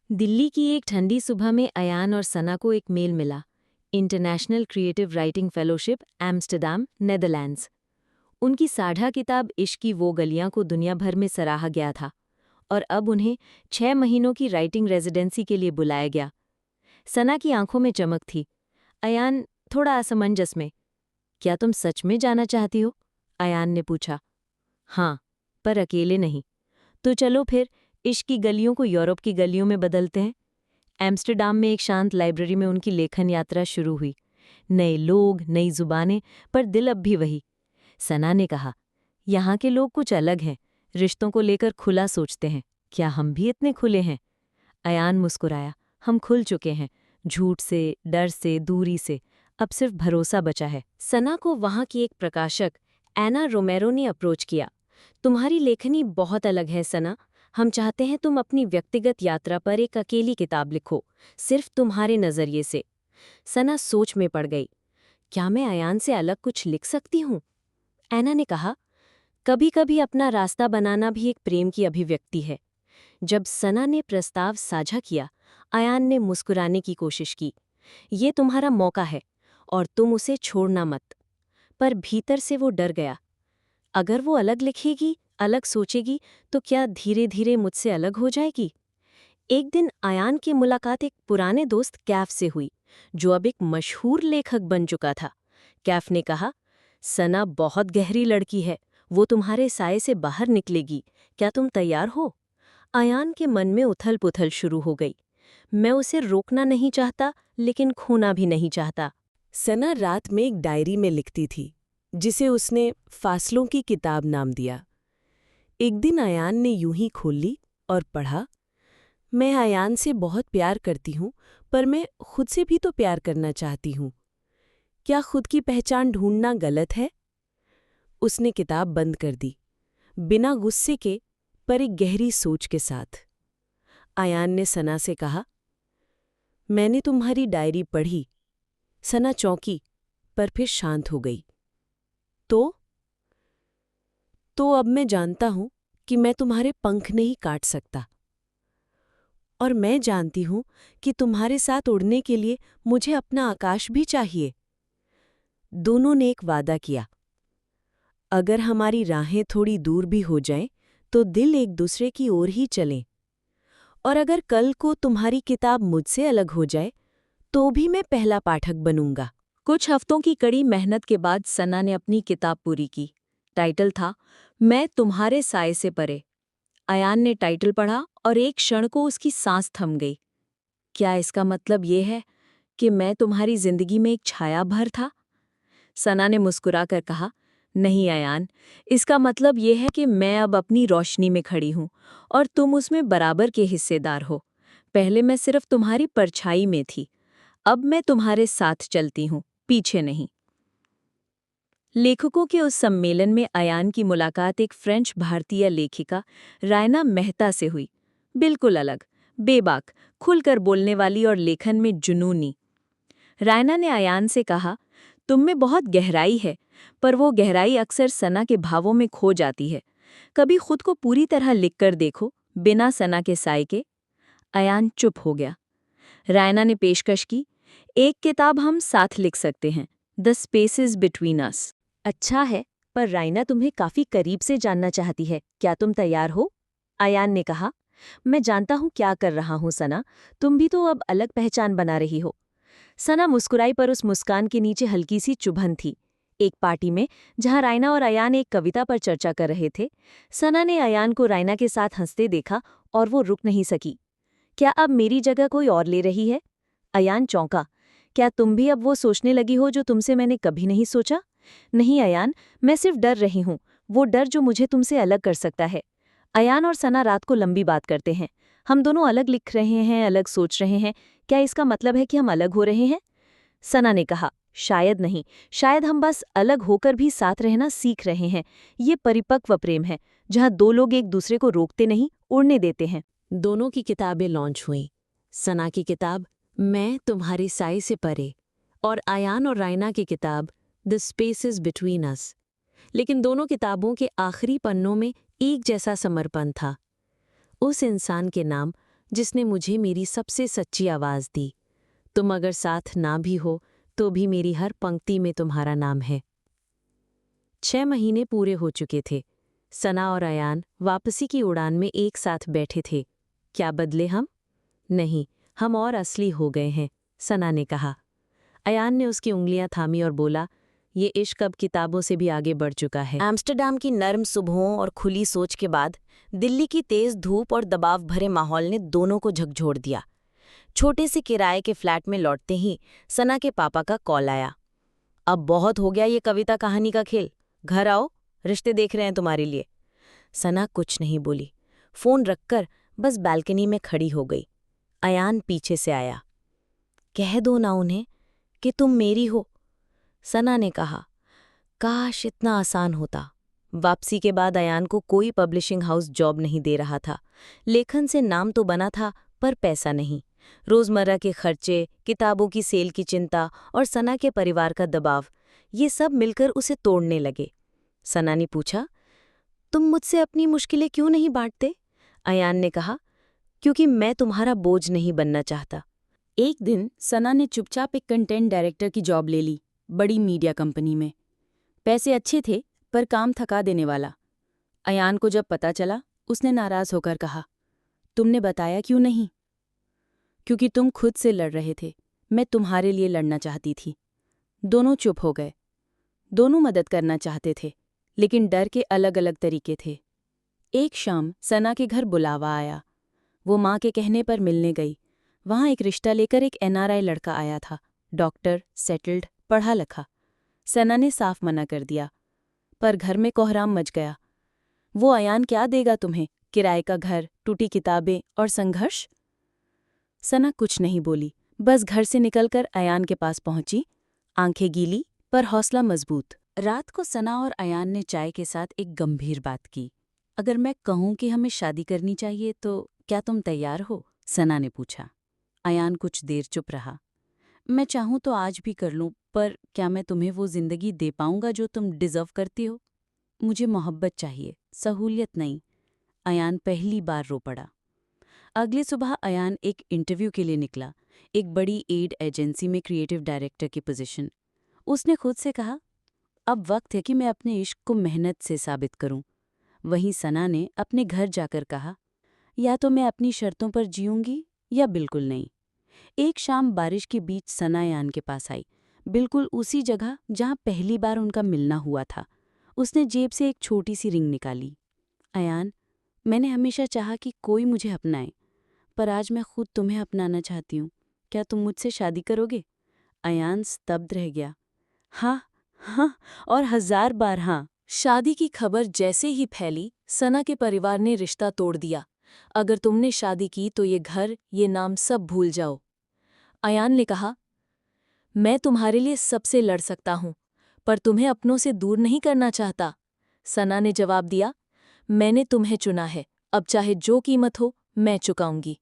दिल्ली की एक ठंडी सुबह में अयान और सना को एक मेल मिला। International creative writing fellowship, Amsterdam, Netherlands. उनकी साझा किताब इश्क की वो गलियां को दुनिया भर में सराहा गया था और अब उन्हें 6 महीनों की राइटिंग रेजिडेंसी के लिए बुलाया गया। सना की आंखों में चमक थी। अयान थोड़ा असमंजस में। क्या तुम सच में जाना चाहती हो? अयान ने पूछा। हाँ, पर अकेले नहीं। तो चलो फिर इश्क की गलियों को यूरोप की गलियों में बदलते हैं। एम्स्टर्डम में एक शांत लाइब्रेरी में उनकी लेखन यात्रा शुरू हुई। नए लोग, नई जुबानें, पर दिल अब भी वही। सना ने कहा, यहाँ के लोग कुछ अलग हैं, रिश्तों को लेकर खुला सोचते हैं। क्या हम भी इतने खुले हैं? अयान मुस्कुराया। हम खुल चुके हैं, झूठ से, डर से, दूरी से। अब सिर्फ भरोसा बचा है। सना को वहाँ की एक प्रकाशक एना रोमेरो ने अप्रोच किया। तुम्हारी लेखनी बहुत अलग है सना। हम चाहते हैं तुम अपनी व्यक्तिगत यात्रा पर एक अकेली किताब लिखो, सिर्फ तुम्हारे नजरिए से। सना सोच में पड़ गई। क्या मैं अयान से अलग कुछ लिख सकती हूँ? एना ने कहा, कभी कभी अपना रास्ता बनाना भी एक प्रेम की अभिव्यक्ति है। जब सना ने प्रस्ताव साझा किया, अयान ने मुस्कुराने की कोशिश की। ये तुम्हारा मौका है और तुम उसे छोड़ना मत। पर भीतर से वो डर गया। अगर वो अलग लिखेगी, अलग सोचेगी, तो क्या धीरे धीरे मुझसे अलग हो जाएगी? एक दिन अयान की मुलाकात एक पुराने दोस्त कैफ से हुई, जो अब एक मशहूर लेखक बन चुका था। कैफ ने कहा, सना बहुत गहरी लड़की है, वो तुम्हारे साये से बाहर निकलेगी। क्या तुम तैयार हो? अयान के मन में उथल पुथल शुरू हो गई। मैं उसे रोकना नहीं चाहता, लेकिन खोना भी नहीं चाहता। सना रात में एक डायरी में लिखती थी, जिसे उसने फासलों की किताब नाम दिया। एक दिन अयान ने यूं ही खोल ली और पढ़ा, मैं अयान से बहुत प्यार करती हूँ, पर मैं खुद से भी तो प्यार करना चाहती हूँ। क्या खुद की पहचान ढूंढना गलत है? उसने किताब बंद कर दी, बिना गुस्से के, पर एक गहरी सोच के साथ। अयान ने सना से कहा, मैंने तुम्हारी डायरी पढ़ी। सना चौंकी, पर फिर शांत हो गई। तो अब मैं जानता हूं कि मैं तुम्हारे पंख नहीं काट सकता, और मैं जानती हूं कि तुम्हारे साथ उड़ने के लिए मुझे अपना आकाश भी चाहिए। दोनों ने एक वादा किया, अगर हमारी राहें थोड़ी दूर भी हो जाएं, तो दिल एक दूसरे की ओर ही चलें। और अगर कल को तुम्हारी किताब मुझसे अलग हो जाए, तो भी मैं पहला पाठक बनूंगा। कुछ हफ्तों की कड़ी मेहनत के बाद सना ने अपनी किताब पूरी की। टाइटल था, मैं तुम्हारे साये से परे। अयान ने टाइटल पढ़ा और एक क्षण को उसकी सांस थम गई। क्या इसका मतलब ये है कि मैं तुम्हारी जिंदगी में एक छाया भर था? सना ने मुस्कुराकर कहा, नहीं अयान, इसका मतलब ये है कि मैं अब अपनी रोशनी में खड़ी हूँ और तुम उसमें बराबर के हिस्सेदार हो। पहले मैं सिर्फ तुम्हारी परछाई में थी, अब मैं तुम्हारे साथ चलती हूँ, पीछे नहीं। लेखकों के उस सम्मेलन में अयान की मुलाकात एक फ्रेंच भारतीय लेखिका रायना मेहता से हुई। बिल्कुल अलग, बेबाक, खुलकर बोलने वाली और लेखन में जुनूनी। रायना ने अयान से कहा, तुम में बहुत गहराई है, पर वो गहराई अक्सर सना के भावों में खो जाती है। कभी खुद को पूरी तरह लिखकर देखो, बिना सना के साए के। अयान चुप हो गया। रायना ने पेशकश की, एक किताब हम साथ लिख सकते हैं, द स्पेसेस बिटवीन अस। अच्छा है, पर रायना तुम्हें काफी करीब से जानना चाहती है। क्या तुम तैयार हो? अयान ने कहा, मैं जानता हूँ क्या कर रहा हूँ सना, तुम भी तो अब अलग पहचान बना रही हो। सना मुस्कुराई, पर उस मुस्कान के नीचे हल्की सी चुभन थी। एक पार्टी में, जहां रायना और अयान एक कविता पर चर्चा कर रहे थे, सना ने अयान को रायना के साथ हंसते देखा और वो रुक नहीं सकी। क्या अब मेरी जगह कोई और ले रही है? अयान चौंका। क्या तुम भी अब वो सोचने लगी हो जो तुमसे मैंने कभी नहीं सोचा? नहीं अयान, मैं सिर्फ डर रही हूँ, वो डर जो मुझे तुमसे अलग कर सकता है। अयान और सना रात को लंबी बात करते हैं। हम दोनों अलग लिख रहे हैं, अलग सोच रहे हैं। क्या इसका मतलब है कि हम अलग हो रहे हैं? सना ने कहा, शायद नहीं, शायद हम बस अलग होकर भी साथ रहना सीख रहे हैं। ये परिपक्व प्रेम है, जहाँ दो लोग एक दूसरे को रोकते नहीं, उड़ने देते हैं। दोनों की किताबें लॉन्च हुईं। सना की किताब मैं तुम्हारे साए से परे, और अयान और रायना की किताब द स्पेसेस बिटवीन अस। लेकिन दोनों किताबों के आखिरी पन्नों में एक जैसा समर्पण था, उस इंसान के नाम जिसने मुझे मेरी सबसे सच्ची आवाज़ दी। तुम अगर साथ ना भी हो तो भी मेरी हर पंक्ति में तुम्हारा नाम है। 6 महीने पूरे हो चुके थे। सना और अयान वापसी की उड़ान में एक साथ बैठे थे। क्या बदले हम? नहीं, हम और असली हो गए हैं, सना ने कहा। अयान ने उसकी उंगलियां थामी और बोला, ये इश्क अब किताबों से भी आगे बढ़ चुका है। एम्स्टरडैम की नर्म सुबहों और खुली सोच के बाद दिल्ली की तेज धूप और दबाव भरे माहौल ने दोनों को झकझोर दिया। छोटे से किराए के फ्लैट में लौटते ही सना के पापा का कॉल आया। अब बहुत हो गया ये कविता कहानी का खेल, घर आओ, रिश्ते देख रहे हैं तुम्हारे लिए। सना कुछ नहीं बोली, फोन रखकर बस बालकनी में खड़ी हो गई। अयान पीछे से आया। कह दो ना उन्हें कि तुम मेरी हो, सना ने कहा। काश इतना आसान होता। वापसी के बाद अयान को कोई पब्लिशिंग हाउस जॉब नहीं दे रहा था। लेखन से नाम तो बना था, पर पैसा नहीं। रोजमर्रा के खर्चे, किताबों की सेल की चिंता और सना के परिवार का दबाव, ये सब मिलकर उसे तोड़ने लगे। सना ने पूछा, तुम मुझसे अपनी मुश्किलें क्यों नहीं बांटते? अयान ने कहा, क्योंकि मैं तुम्हारा बोझ नहीं बनना चाहता। एक दिन सना ने चुपचाप एक कंटेंट डायरेक्टर की जॉब ले ली, बड़ी मीडिया कंपनी में। पैसे अच्छे थे, पर काम थका देने वाला। अयान को जब पता चला, उसने नाराज होकर कहा, तुमने बताया क्यों नहीं? क्योंकि तुम खुद से लड़ रहे थे, मैं तुम्हारे लिए लड़ना चाहती थी। दोनों चुप हो गए। दोनों मदद करना चाहते थे, लेकिन डर के अलग अलग तरीके थे। एक शाम सना के घर बुलावा आया। वो माँ के कहने पर मिलने गई। वहाँ एक रिश्ता लेकर एक NRI लड़का आया था, डॉक्टर, सेटल्ड, पढ़ा लिखा। सना ने साफ मना कर दिया, पर घर में कोहराम मच गया। वो अयान क्या देगा तुम्हें? किराए का घर, टूटी किताबें और संघर्ष? सना कुछ नहीं बोली, बस घर से निकलकर अयान के पास पहुंची, आंखें गीली पर हौसला मजबूत। रात को सना और अयान ने चाय के साथ एक गंभीर बात की। अगर मैं कहूं कि हमें शादी करनी चाहिए तो क्या तुम तैयार हो? सना ने पूछा। अयान कुछ देर चुप रहा। मैं चाहूं तो आज भी कर लूं, पर क्या मैं तुम्हें वो जिंदगी दे पाऊंगा जो तुम डिजर्व करती हो? मुझे मोहब्बत चाहिए, सहूलियत नहीं। अयान पहली बार रो पड़ा। अगली सुबह अयान एक इंटरव्यू के लिए निकला, एक बड़ी एड एजेंसी में क्रिएटिव डायरेक्टर की पोजीशन। उसने खुद से कहा, अब वक्त है कि मैं अपने इश्क को मेहनत से साबित करूं। वहीं सना ने अपने घर जाकर कहा, या तो मैं अपनी शर्तों पर जीऊंगी या बिल्कुल नहीं। एक शाम बारिश के बीच सना अयान के पास आई, बिल्कुल उसी जगह जहां पहली बार उनका मिलना हुआ था। उसने जेब से एक छोटी सी रिंग निकाली। अयान, मैंने हमेशा चाहा कि कोई मुझे अपनाए, पर आज मैं खुद तुम्हें अपनाना चाहती हूँ। क्या तुम मुझसे शादी करोगे? अयान स्तब्ध रह गया। हाँ, हाँ, और 1000 बार हाँ। शादी की खबर जैसे ही फैली, सना के परिवार ने रिश्ता तोड़ दिया। अगर तुमने शादी की तो ये घर, ये नाम सब भूल जाओ। अयान ने कहा, मैं तुम्हारे लिए सबसे लड़ सकता हूं, पर तुम्हें अपनों से दूर नहीं करना चाहता। सना ने जवाब दिया, मैंने तुम्हें चुना है, अब चाहे जो कीमत हो मैं चुकाऊंगी।